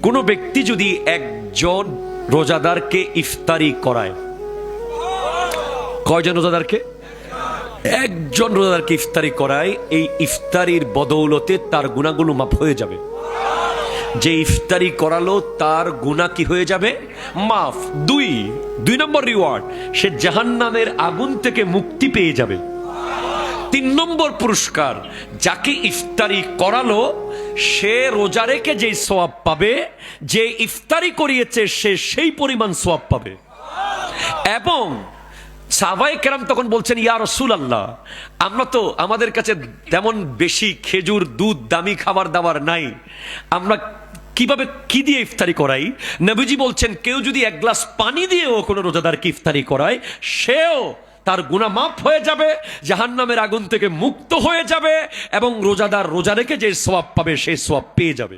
কোনো ব্যক্তি যদি একজন রোজাদারকে ইফতারি করায়, কয়জন রোজাদারকে? একজন রোজাদারকে ইফতারি করায়, এই ইফতারির বদৌলতে তার গুনাহগুলো মাফ হয়ে যাবে। যে ইফতারি করালো তার গুনাহ কি হয়ে যাবে? মাফ। দুই নম্বর রিওয়ার্ড, সে জাহান্নামের আগুন থেকে মুক্তি পেয়ে যাবে। 3 নম্বর পুরস্কার, যাকে ইফতারি করালো সে রোজা রেখে যেই সওয়াব পাবে, যে ইফতারি করিয়েছে সে সেই পরিমাণ সওয়াব পাবে। এবং সাহাবায়ে কেরাম তখন বলছেন, ইয়া রাসূলুল্লাহ, আমরা তো, আমাদের কাছে তেমন বেশি খেজুর, দুধ, দামি খাবার দাবার নাই, আমরা কিভাবে কি দিয়ে ইফতারি করাই? নবীজি বলছেন, কেউ যদি 1 গ্লাস পানি দিয়েও কোনো রোজাদারকে ইফতারি করায়, সেও তার গুনাহ মাফ হয়ে যাবে, জাহান্নামের আগুন থেকে মুক্ত হয়ে যাবে, এবং রোজাদার রোজা রেখে যে সওয়াব পাবে সেই সওয়াব পেয়ে যাবে।